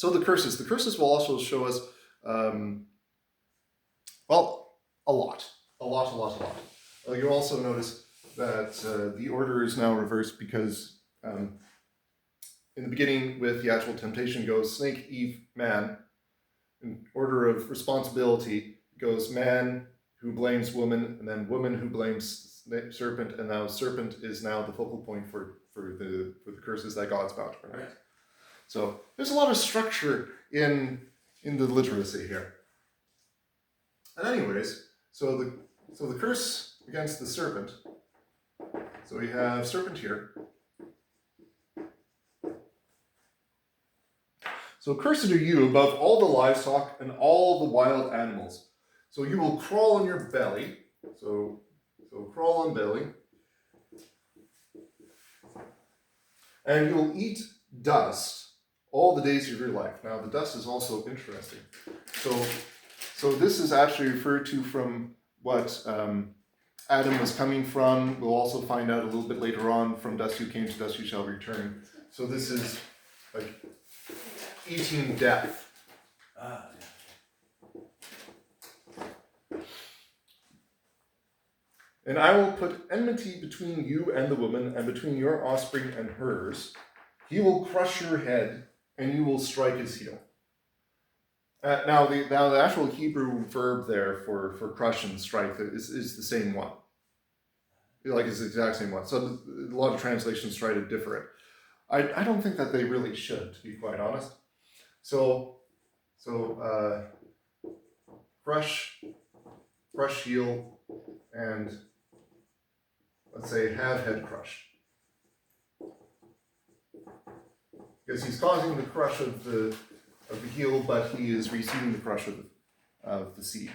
So the curses. The curses will also show us, a lot. You'll also notice that the order is now reversed because in the beginning with the actual temptation goes snake, Eve, man. In order of responsibility goes man who blames woman, and then woman who blames serpent, and now serpent is now the focal point for the curses that God's about to pronounce. So there's a lot of structure in the literacy here. And anyways, so the curse against the serpent. So we have serpent here. So cursed are you above all the livestock and all the wild animals. So you will crawl on your belly. So crawl on belly. And you will eat dust all the days of your life. Now the dust is also interesting. So this is actually referred to from what Adam was coming from. We'll also find out a little bit later on, from dust you came, to dust you shall return. So this is like eating death. And I will put enmity between you and the woman, and between your offspring and hers. He will crush your head, and you will strike his heel. Now the actual Hebrew verb there for crush and strike is the same one. Like it's the exact same one. So a lot of translations try to differ it. I don't think that they really should, to be quite honest. So crush, heel, and let's say have head crushed. Because he's causing the crush of the heel, but he is receiving the crush of the seed.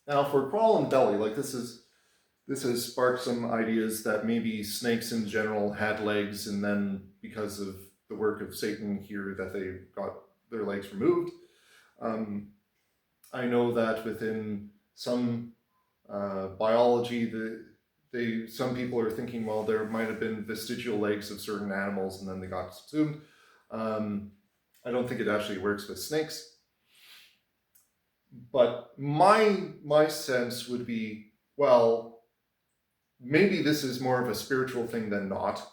Now for crawl on belly, like this has sparked some ideas that maybe snakes in general had legs, and then because of the work of Satan here that they got their legs removed. I know that within some biology, some people are thinking, well, there might have been vestigial legs of certain animals and then they got subsumed. I don't think it actually works with snakes. But my sense would be, well, maybe this is more of a spiritual thing than not.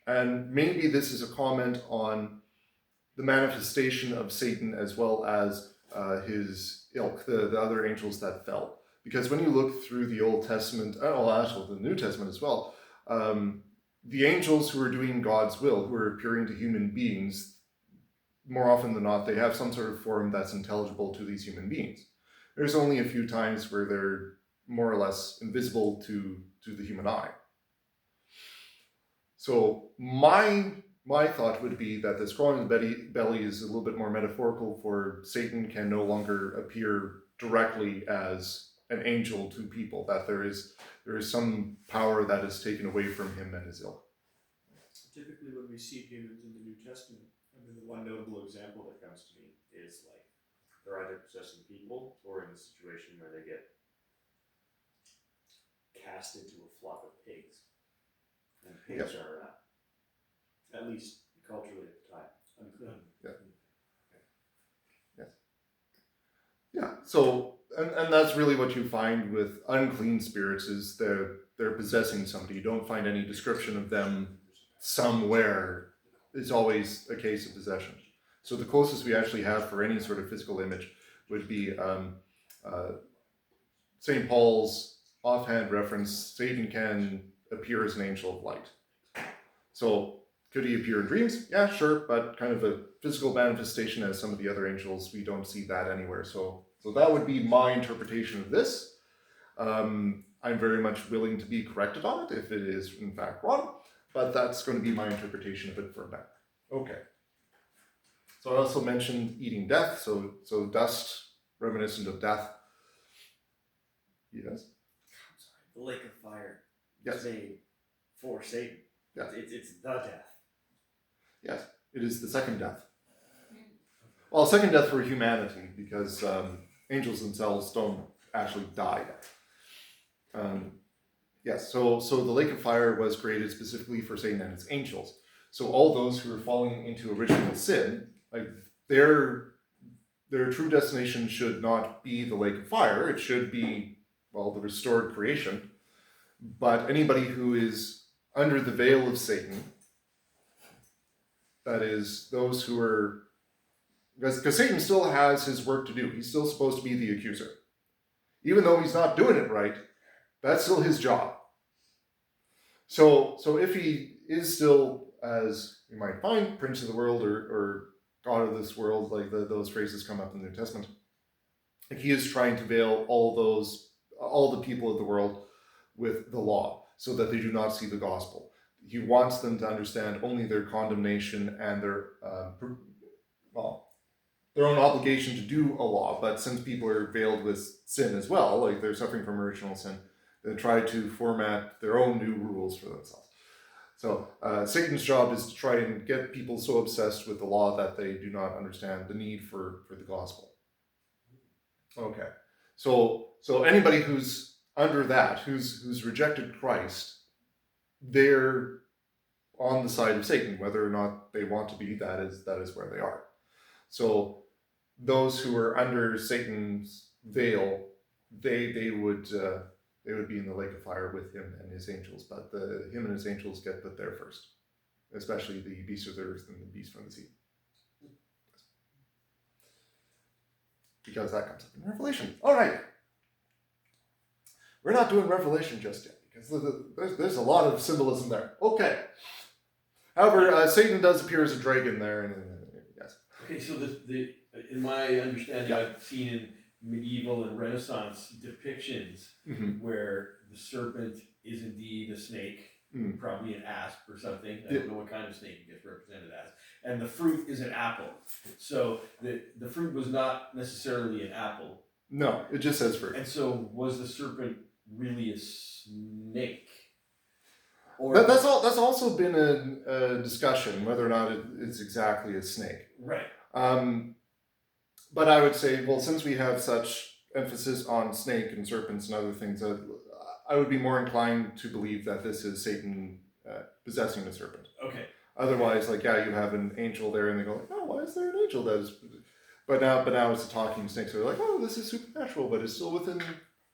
And maybe this is a comment on the manifestation of Satan as well as his ilk, the other angels that fell. Because when you look through the Old Testament, actually the New Testament as well, the angels who are doing God's will, who are appearing to human beings, more often than not, they have some sort of form that's intelligible to these human beings. There's only a few times where they're more or less invisible to the human eye. So my thought would be that this crawling on the belly is a little bit more metaphorical for Satan can no longer appear directly as an angel to people, that there is some power that is taken away from him and his ilk. Typically when we see demons in the New Testament, I mean, the one notable example that comes to me is like they're either possessing people or in a situation where they get cast into a flock of pigs. And pigs are, at least culturally at the time, unclean. Yeah. So, and that's really what you find with unclean spirits, is they're possessing somebody. You don't find any description of them somewhere. It's always a case of possession. So the closest we actually have for any sort of physical image would be St. Paul's offhand reference, Satan can appear as an angel of light. So could he appear in dreams? Yeah, sure, but kind of a physical manifestation as some of the other angels, we don't see that anywhere. So that would be my interpretation of this. I'm very much willing to be corrected on it if it is in fact wrong, but that's going to be my interpretation of it for now. Okay. So I also mentioned eating death, so dust, reminiscent of death. Yes? I'm sorry, the lake of fire. Yes. Made for Satan. Yes. It's the death. Yes, it is the second death. Well, second death for humanity, because angels themselves don't actually die. Yes, so the lake of fire was created specifically for Satan and his angels. So all those who are falling into original sin, like their true destination should not be the lake of fire. It should be, well, the restored creation. But anybody who is under the veil of Satan, that is, those who are, because Satan still has his work to do. He's still supposed to be the accuser. Even though he's not doing it right, that's still his job. So if he is still, as you might find, prince of the world or god of this world, like those phrases come up in the New Testament, like he is trying to veil all the people of the world with the law, so that they do not see the gospel. He wants them to understand only their condemnation and their own obligation to do a law. But since people are veiled with sin as well, like they're suffering from original sin, they try to format their own new rules for themselves. So Satan's job is to try and get people so obsessed with the law that they do not understand the need for the gospel. Okay, so anybody who's under that, who's rejected Christ, they're on the side of Satan, whether or not they want to be. That is where they are. So those who are under Satan's veil, they would be in the lake of fire with him and his angels. But him and his angels get put there first, especially the beast of the earth and the beast from the sea, because that comes up in Revelation. All right, we're not doing Revelation just yet, because there's a lot of symbolism there. Okay. However, Satan does appear as a dragon there, and yes. Okay, so in my understanding, I've seen in medieval and Renaissance depictions where the serpent is indeed a snake, probably an asp or something. I don't know what kind of snake it gets represented as. And the fruit is an apple. So the fruit was not necessarily an apple. No, it just says fruit. And so was the serpent really a snake? Or That's also been a discussion whether or not it's exactly a snake. Right. But I would say, well, since we have such emphasis on snake and serpents and other things, I would be more inclined to believe that this is Satan possessing the serpent. Okay. Otherwise, like, yeah, you have an angel there, and they go, like, oh, why is there an angel that is? But now it's a talking snake, so they're like, oh, this is supernatural, but it's still within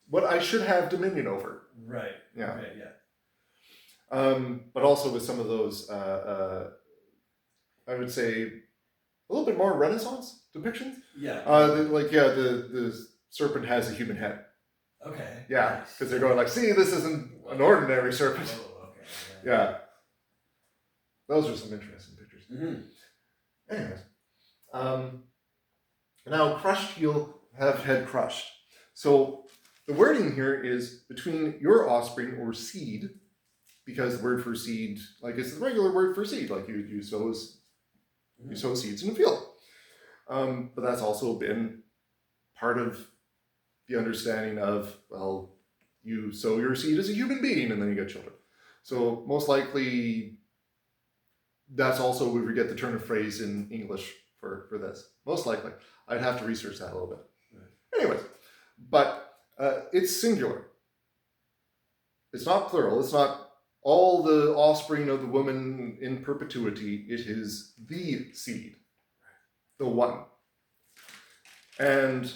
what I should have dominion over. Right. Yeah. Okay, yeah. But also with some of those, I would say, a little bit more Renaissance depictions. Yeah. The serpent has a human head. Okay. Yeah, because they're going like, see, this isn't an ordinary serpent. Oh, okay. Yeah. Those are some interesting pictures. Mm-hmm. Anyways, now crushed heel, have head crushed. So the wording here is between your offspring or seed, because the word for seed, like it's the regular word for seed, like you sow seeds in a field. But that's also been part of the understanding of, well, you sow your seed as a human being and then you get children. So most likely that's also where we get the turn of phrase in English for this. Most likely. I'd have to research that a little bit. Right. Anyways, but it's singular. It's not plural. It's not all the offspring of the woman in perpetuity. It is the seed, the one. And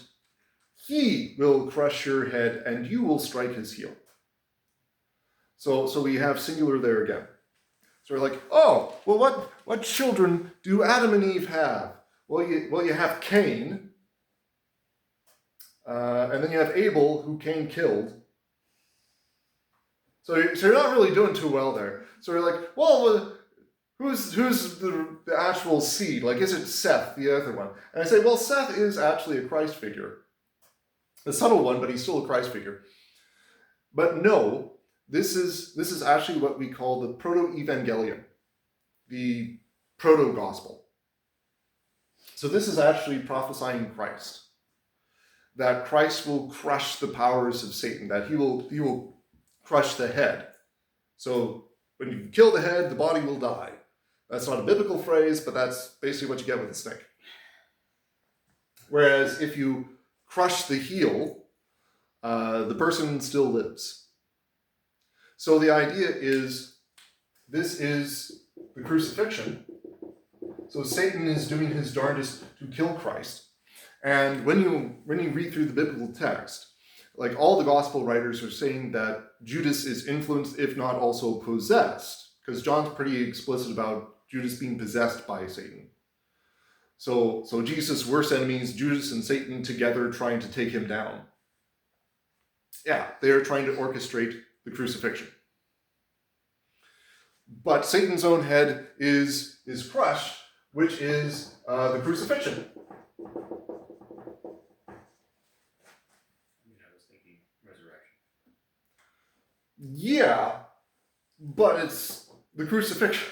he will crush your head and you will strike his heel. So we have singular there again. So we're like, oh, well, what children do Adam and Eve have? Well, you have Cain, and then you have Abel, who Cain killed. So you're not really doing too well there. So we're like, well, who's the actual seed? Like, is it Seth, the other one? And I say, well, Seth is actually a Christ figure. A subtle one, but he's still a Christ figure. But no, this is actually what we call the proto-Evangelion, the proto-Gospel. So this is actually prophesying Christ, that Christ will crush the powers of Satan, that he will crush the head. So when you kill the head, the body will die. That's not a biblical phrase, but that's basically what you get with a snake. Whereas if you crush the heel, the person still lives. So the idea is, this is the crucifixion. So Satan is doing his darndest to kill Christ. And when you read through the biblical text, like all the gospel writers are saying that Judas is influenced, if not also possessed, because John's pretty explicit about Judas being possessed by Satan. So Jesus' worst enemies, Judas and Satan together trying to take him down. Yeah, they are trying to orchestrate the crucifixion. But Satan's own head is crushed, which is the crucifixion. I was thinking resurrection. Yeah, but it's the crucifixion.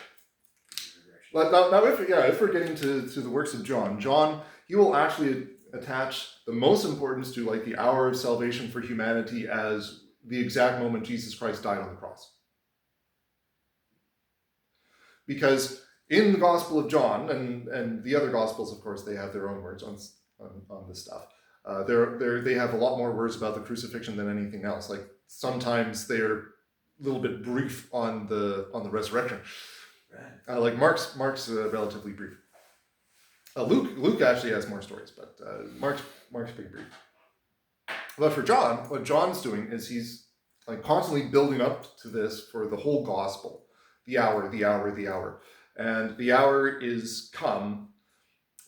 Now if we're getting to the works of John, he will actually attach the most importance to like the hour of salvation for humanity as the exact moment Jesus Christ died on the cross. Because in the Gospel of John, and the other Gospels, of course, they have their own words on this stuff. They have a lot more words about the crucifixion than anything else. Like sometimes they're a little bit brief on the resurrection. Right. Like Mark's relatively brief. Luke actually has more stories, but Mark's pretty brief. But for John, what John's doing is he's like constantly building up to this for the whole gospel. The hour. And the hour is come.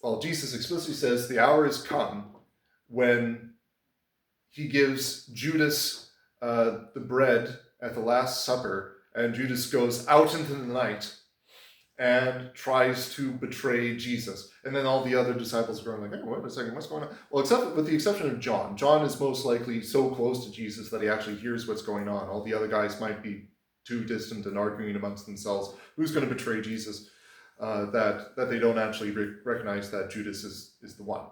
Well, Jesus explicitly says the hour is come when he gives Judas the bread at the Last Supper, and Judas goes out into the night and tries to betray Jesus. And then all the other disciples are going like, hey, wait a second, what's going on? Well, with the exception of John. John is most likely so close to Jesus that he actually hears what's going on. All the other guys might be too distant and arguing amongst themselves who's going to betray Jesus, that they don't actually recognize that Judas is the one.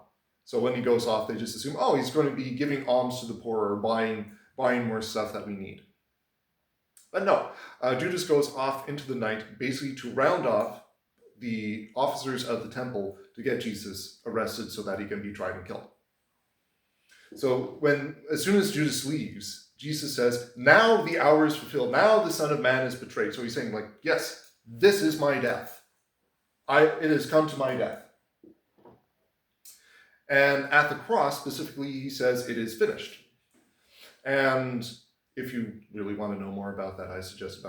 So when he goes off, they just assume, oh, he's going to be giving alms to the poor or buying more stuff that we need. But no, Judas goes off into the night basically to round off the officers of the temple to get Jesus arrested so that he can be tried and killed. So as soon as Judas leaves, Jesus says, now the hour is fulfilled. Now the Son of Man is betrayed. So he's saying like, yes, this is my death. It has come to my death. And at the cross, specifically, he says, it is finished. And if you really want to know more about that, I suggest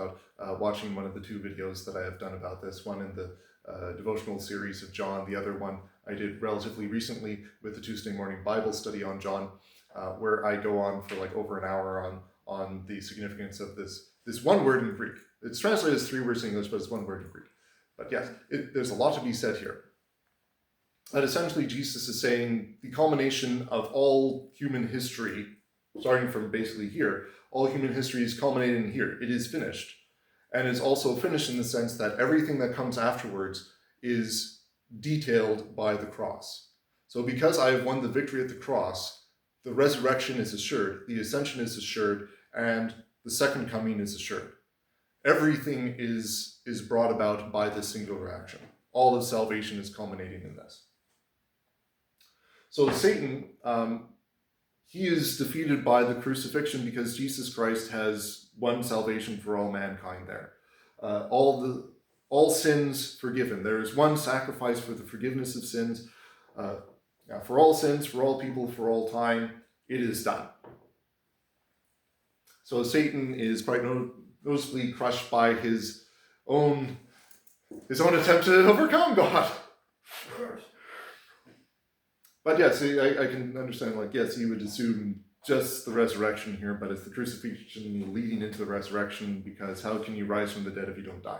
watching one of the two videos that I have done about this, one in the devotional series of John, the other one I did relatively recently with the Tuesday morning Bible study on John, where I go on for like over an hour on the significance of this one word in Greek. It's translated as 3 words in English, but it's 1 word in Greek. But yes, there's a lot to be said here. And essentially Jesus is saying the culmination of all human history, starting from basically here, all human history is culminating here. It is finished. And it's also finished in the sense that everything that comes afterwards is detailed by the cross. So because I have won the victory at the cross, the resurrection is assured, the ascension is assured, and the second coming is assured. Everything is brought about by this singular action. All of salvation is culminating in this. So Satan, he is defeated by the crucifixion because Jesus Christ has won salvation for all mankind there. All sins forgiven. There is one sacrifice for the forgiveness of sins. For all sins, for all people, for all time, it is done. So Satan is quite noticeably crushed by his own attempt to overcome God. Of course. But yes, I can understand, like, yes, you would assume just the resurrection here, but it's the crucifixion leading into the resurrection, because how can you rise from the dead if you don't die?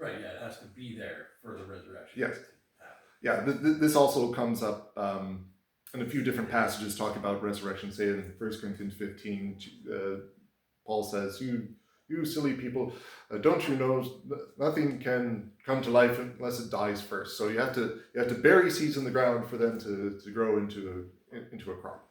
Right, yeah, it has to be there for the resurrection. Yes. Yeah, this also comes up in a few different passages talk about resurrection. Say in 1 Corinthians 15, Paul says, you silly people, don't you know nothing can come to life unless it dies first? So you have to bury seeds in the ground for them to grow into a crop.